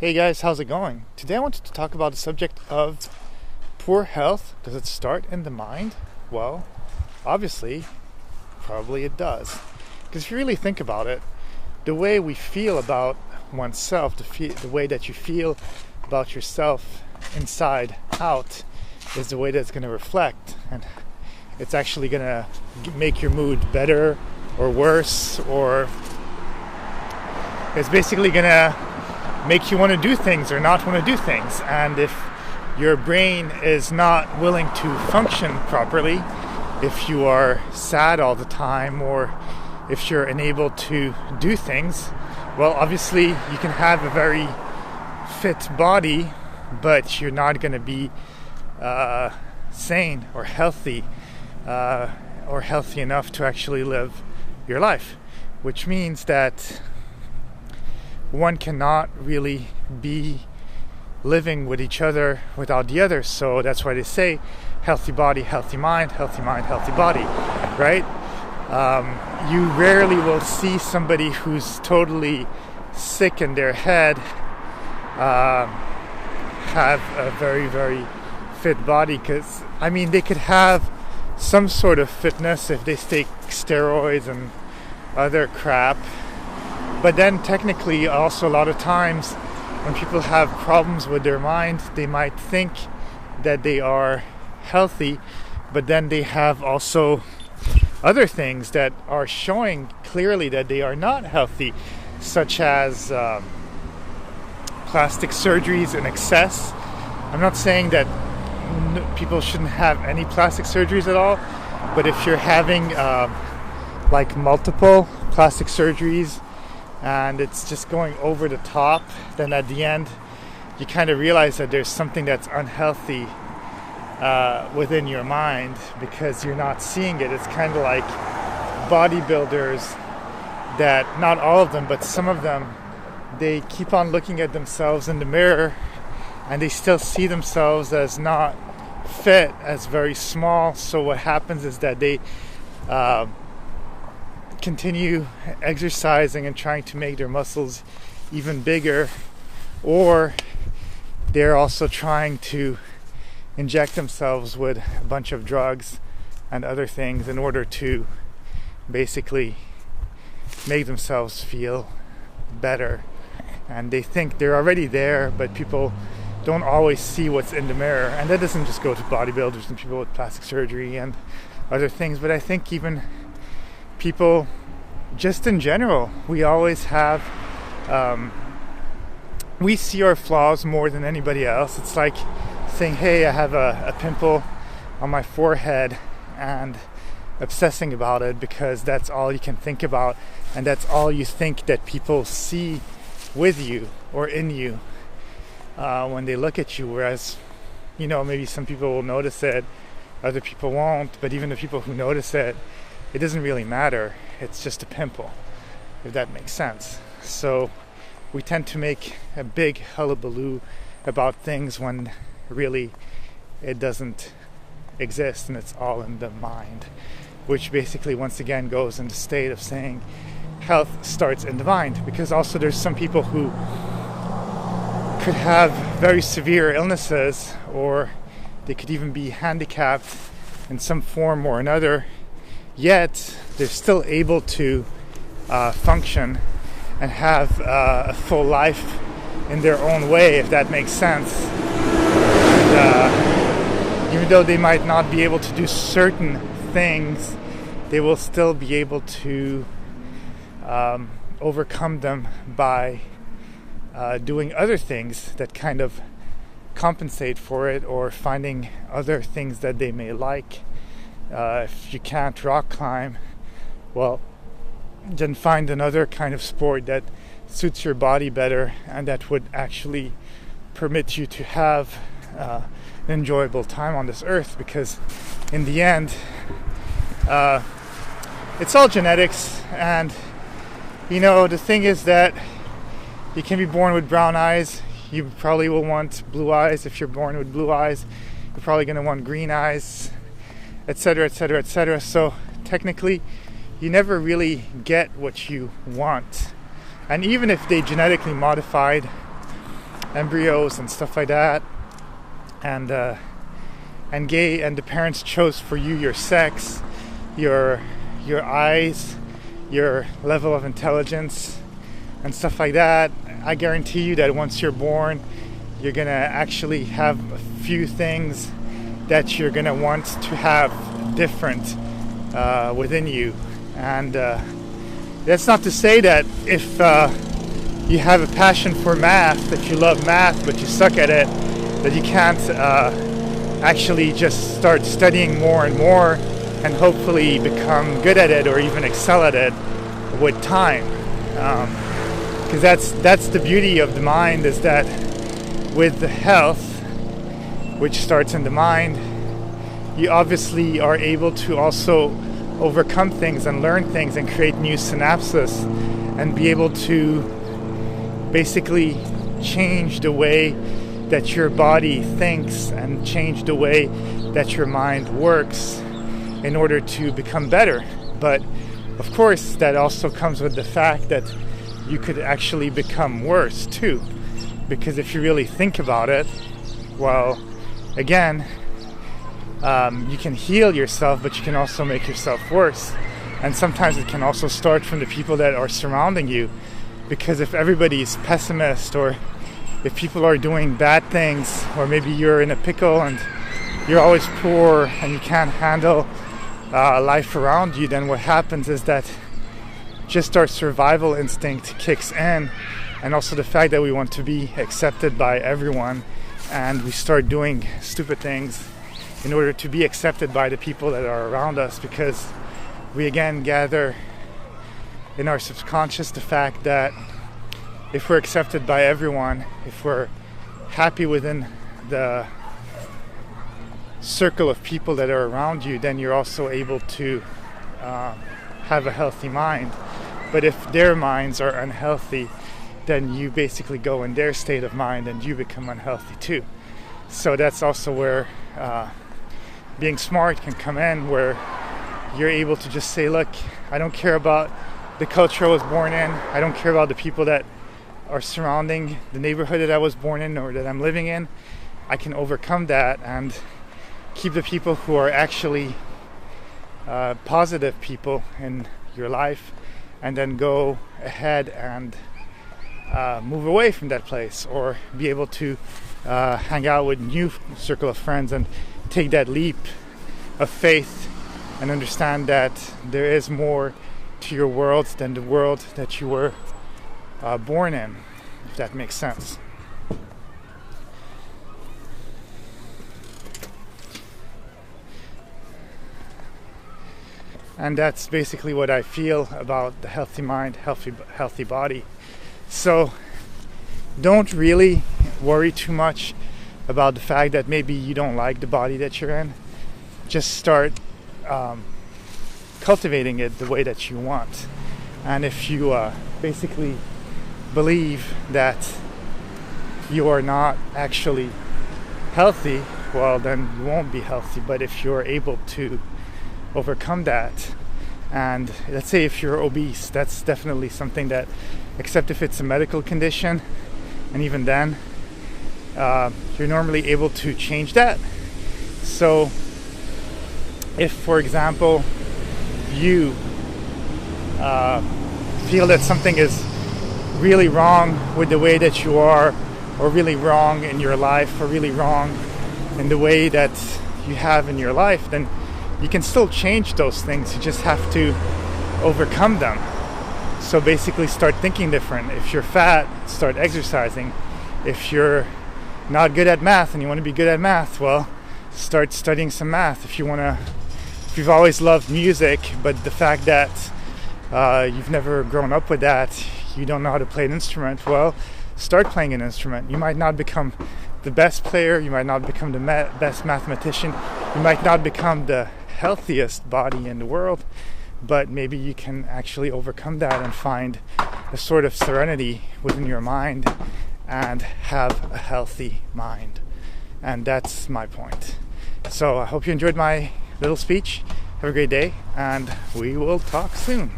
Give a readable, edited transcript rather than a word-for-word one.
Hey guys, how's it going? Today I wanted to talk about the subject of poor health. Does it start in the mind? Well, obviously, probably it does. Because if you really think about it, the way we feel about oneself, the way that you feel about yourself inside out is the way that's going to reflect. And it's actually going to make your mood better or worse, or it's basically going to make you want to do things or not want to do things. And if your brain is not willing to function properly, if you are sad all the time, or if you're unable to do things, well, obviously you can have a very fit body, but you're not going to be sane or healthy enough to actually live your life, which means that one cannot really be living with each other without the other. So that's why they say healthy body, healthy mind, healthy body, right? You rarely will see somebody who's totally sick in their head have a very, very fit body, because they could have some sort of fitness if they take steroids and other crap. But then technically also a lot of times when people have problems with their mind, they might think that they are healthy, but then they have also other things that are showing clearly that they are not healthy, such as plastic surgeries in excess. I'm not saying that people shouldn't have any plastic surgeries at all, but if you're having multiple plastic surgeries and it's just going over the top, then at the end you kind of realize that there's something that's unhealthy within your mind, because you're not seeing it. It's kind of like bodybuilders that, not all of them, but some of them, they keep on looking at themselves in the mirror and they still see themselves as not fit, as very small. So what happens is that they continue exercising and trying to make their muscles even bigger, or they're also trying to inject themselves with a bunch of drugs and other things in order to basically make themselves feel better. And they think they're already there, but people don't always see what's in the mirror. And that doesn't just go to bodybuilders and people with plastic surgery and other things, but I think even people just in general, we always have we see our flaws more than anybody else. It's like saying, hey, I have a pimple on my forehead, and obsessing about it because that's all you can think about, and that's all you think that people see with you or in you when they look at you. Whereas, maybe some people will notice it, other people won't, but even the people who notice it, it doesn't really matter. It's just a pimple, if that makes sense. So we tend to make a big hullabaloo about things when really it doesn't exist, and it's all in the mind, which basically once again goes in the state of saying health starts in the mind. Because also there's some people who could have very severe illnesses, or they could even be handicapped in some form or another, yet they're still able to function and have a full life in their own way, if that makes sense. And even though they might not be able to do certain things, they will still be able to overcome them by doing other things that kind of compensate for it, or finding other things that they may like. If you can't rock climb, well, then find another kind of sport that suits your body better and that would actually permit you to have an enjoyable time on this earth. Because in the end, it's all genetics, and the thing is that you can be born with brown eyes. You probably will want blue eyes. If you're born with blue eyes, you're probably going to want green eyes, etc., etc., etc. So technically, you never really get what you want. And even if they genetically modified embryos and stuff like that, and gay, and the parents chose for you your sex, your eyes, your level of intelligence, and stuff like that. I guarantee you that once you're born, you're gonna actually have a few things that you're gonna want to have different within you. And that's not to say that if you have a passion for math, that you love math but you suck at it, that you can't actually just start studying more and more and hopefully become good at it or even excel at it with time. Because that's the beauty of the mind, is that with the health, which starts in the mind, you obviously are able to also overcome things and learn things and create new synapses and be able to basically change the way that your body thinks and change the way that your mind works in order to become better. But of course, that also comes with the fact that you could actually become worse too. Because if you really think about it, well, again, you can heal yourself, but you can also make yourself worse. And sometimes it can also start from the people that are surrounding you. Because if everybody's pessimist, or if people are doing bad things, or maybe you're in a pickle and you're always poor and you can't handle life around you, then what happens is that just our survival instinct kicks in, and also the fact that we want to be accepted by everyone, and we start doing stupid things in order to be accepted by the people that are around us, because we again gather in our subconscious the fact that if we're accepted by everyone, if we're happy within the circle of people that are around you, then you're also able to have a healthy mind. But if their minds are unhealthy, then you basically go in their state of mind and you become unhealthy too. So that's also where being smart can come in, where you're able to just say, look, I don't care about the culture I was born in, I don't care about the people that are surrounding the neighborhood that I was born in or that I'm living in. I can overcome that and keep the people who are actually positive people in your life, and then go ahead and move away from that place, or be able to hang out with a new circle of friends and take that leap of faith and understand that there is more to your world than the world that you were born in, if that makes sense. And that's basically what I feel about the healthy mind, healthy body. So don't really worry too much about the fact that maybe you don't like the body that you're in. Just start cultivating it the way that you want. And if you basically believe that you are not actually healthy, well, then you won't be healthy. But if you're able to overcome that, and let's say if you're obese, that's definitely something that, except if it's a medical condition, and even then you're normally able to change that. So if, for example, you feel that something is really wrong with the way that you are, or really wrong in your life, or really wrong in the way that you have in your life, then you can still change those things. You just have to overcome them. So basically start thinking different. If you're fat, start exercising. If you're not good at math and you want to be good at math, well, start studying some math. If you've always loved music, but the fact that you've never grown up with that, you don't know how to play an instrument, well, start playing an instrument. You might not become the best player, you might not become the best mathematician, you might not become the healthiest body in the world, but maybe you can actually overcome that and find a sort of serenity within your mind and have a healthy mind. And that's my point. So I hope you enjoyed my little speech. Have a great day, and we will talk soon.